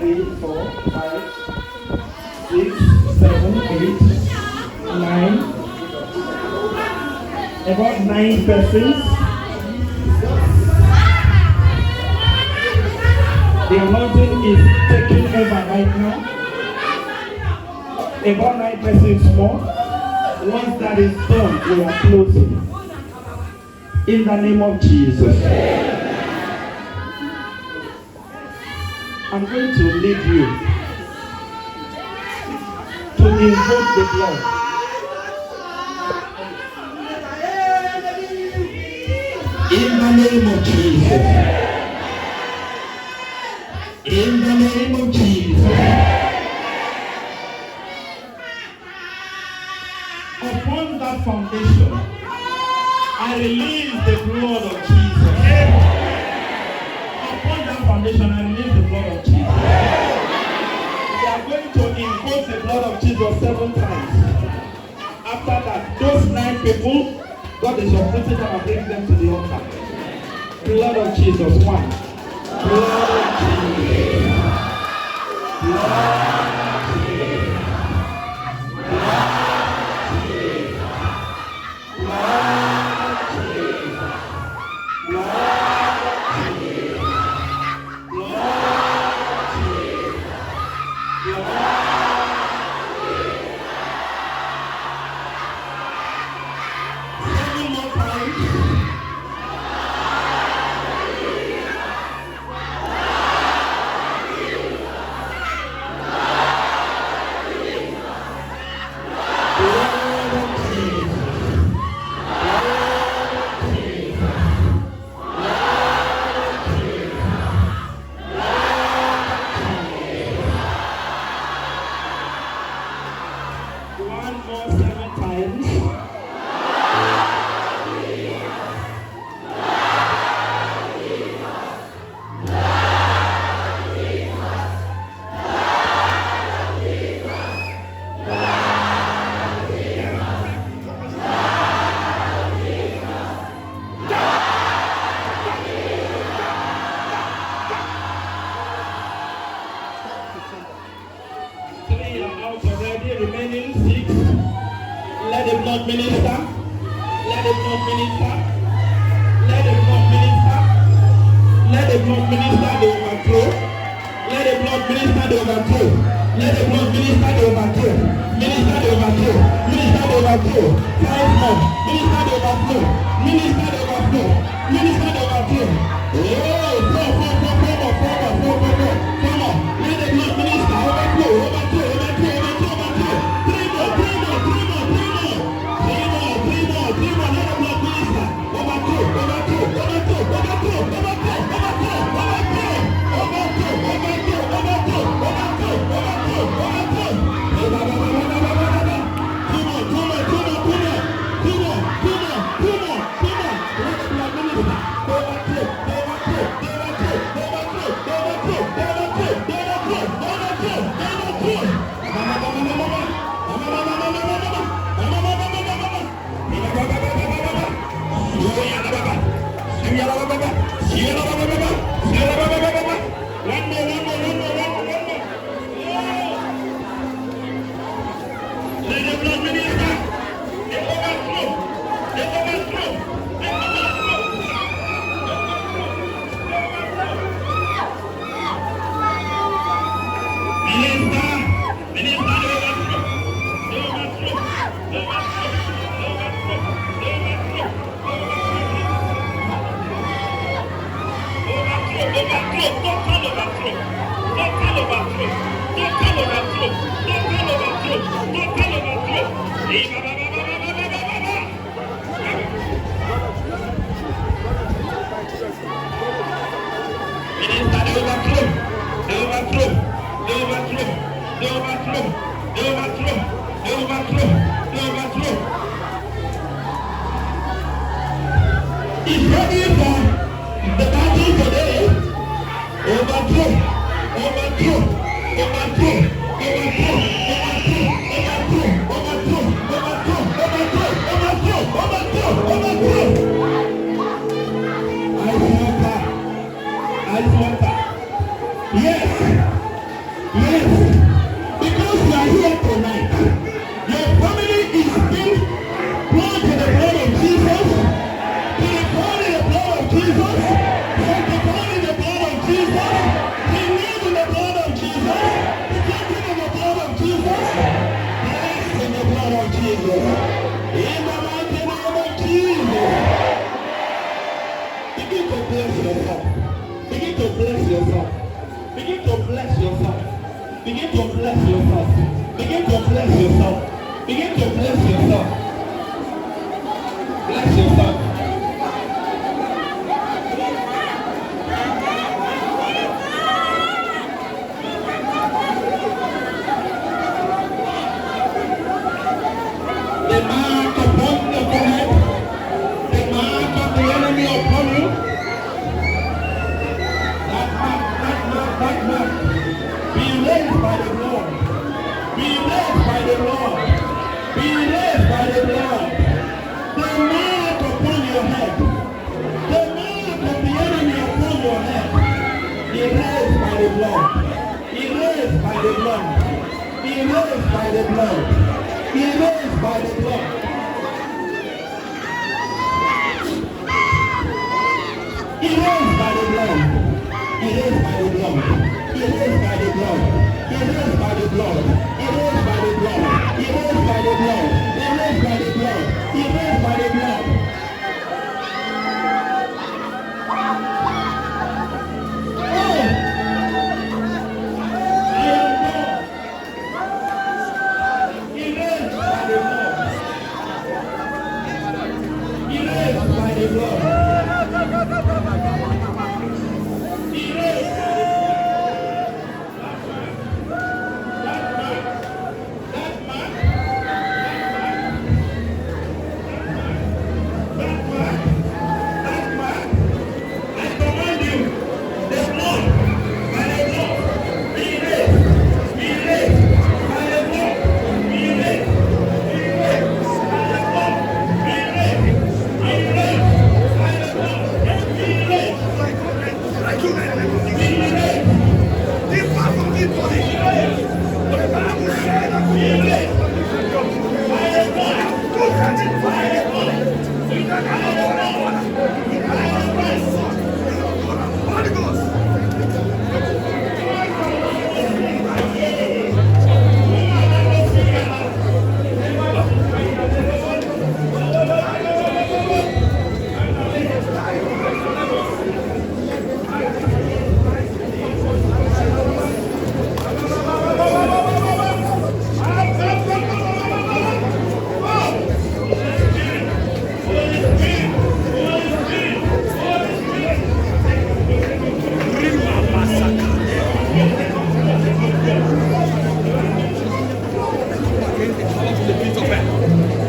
Speaker 1: 3, 4, 5, 6, 7, 8, 9. About 9 persons. The anointing is taking over right now. About 9 persons more. Once that is done, we are closing. In the name of Jesus. I'm going to lead you to invoke the blood. In the name of Jesus. In the name of Jesus. Upon that foundation, I release the blood of Jesus. Upon that foundation, I release the blood of Jesus. We are going to invoke the blood of Jesus 7 times. After that, those 9 people, God is uprooting them and bringing them to the altar. Blood of Jesus, 1. Blood of Jesus. Blood of Jesus. Blood of Jesus. Blood of Jesus. Blood of Jesus. Remaining 6. Let the blood minister. Let the blood minister. Let the blood minister. Let the blood minister the overthrow. Let the blood minister the overthrow. Let the blood minister the overthrow. Minister the overthrow. Minister the overthrow. 5 more. Minister the overthrow. Minister the overthrow. Minister the overthrow. Oh, 4 more. Let the blood minister overthrow. Overthrow. Is ready for the battle today. Overthrow, overthrow, overthrow, overthrow, overthrow, overthrow, overthrow, overthrow, overthrow, overthrow, overthrow, overthrow. Ice water. Yes. Yes. Because you are here tonight. Your family is being brought to the blood of Jesus. To the blood in the blood of Jesus. Sanctified in the blood of Jesus. Renewed in the blood of Jesus. Protected in the blood of Jesus. Blessed in the blood of Jesus. In the mighty name of Jesus. Begin to bless yourself. Begin to bless yourself. Begin to bless yourself. Begin to bless yourself. Begin to bless yourself. Begin to bless yourself. Bless yourself. The mark upon the forehead, the mark of the enemy upon you. That mark. Be raised by the Lord. Be raised by the Lord. Be raised by the Lord. The mark upon your head. The mark of the enemy upon your head. Be raised by the blood. Be raised by the blood. Be raised by the blood. Be raised by the blood. Erased by the blood. Erased by the blood. Erased by the blood. Erased by the blood. Erased by the blood. Erased by the blood. Erased by the blood. Erased by the blood. Oh! I am God. Erased by the blood. Erased by the blood.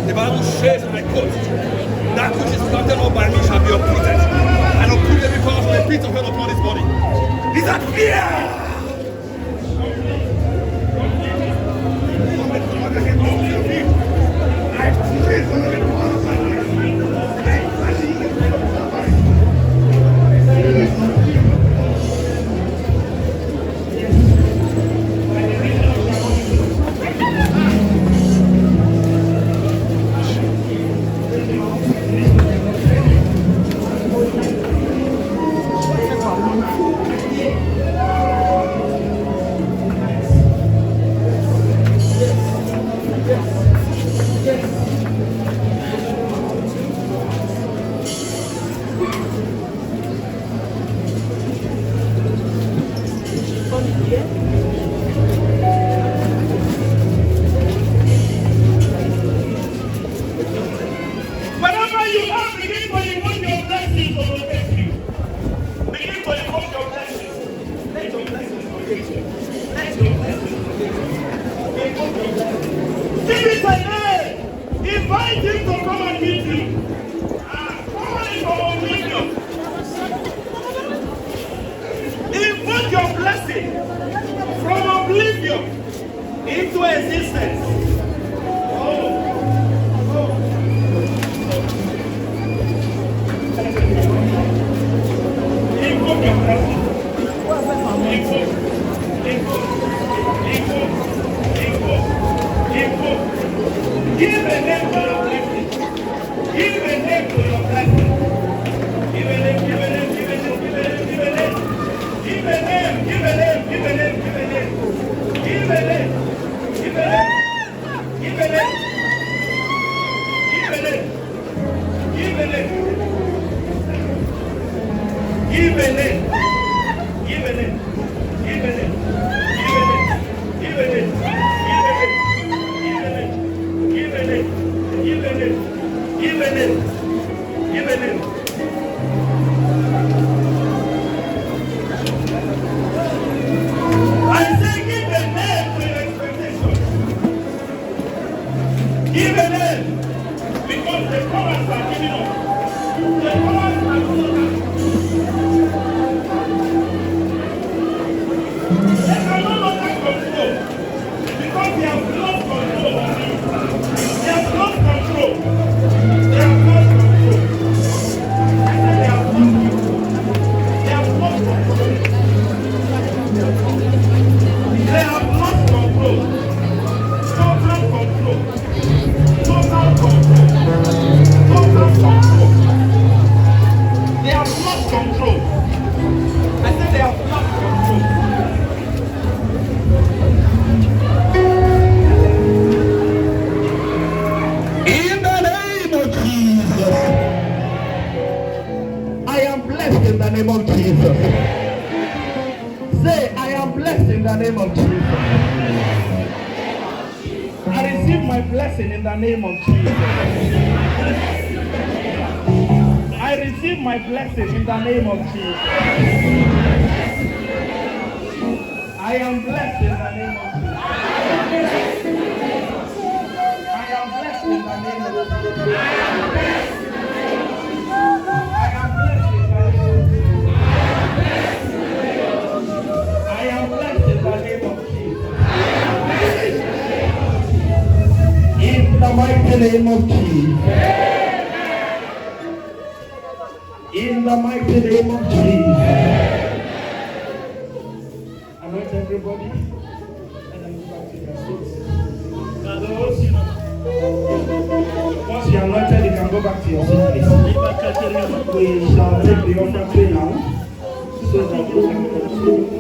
Speaker 3: The Bible says, and I quote, that which is planted up by me shall be uprooted, and uproot every power from the pit of hell upon his body. Is that fear?
Speaker 1: Wherever you are, begin to invoke your blessings to locate you. Begin to invoke your blessings. Let your blessings locate you. Let your blessings locate you. Invoke your blessings. Give it a name. Invite him to come and meet you. Call him for oblivion. Invoke your blessing from oblivion into existence. Invoke your blessing. Invoke. in the name of Jesus. I receive my blessing in the name of Jesus. I receive my blessing in the name of Jesus. I am blessed in the name of Jesus. I am blessed in the name of Jesus. I am blessed in the name of Jesus. I am blessed in the name of Jesus. In the mighty name of Jesus. In the mighty name of Jesus. Anoint everybody. And then go back to your seats. Once you are anointed, you can go back to your seat, please. We shall take the offering now. So that we can continue.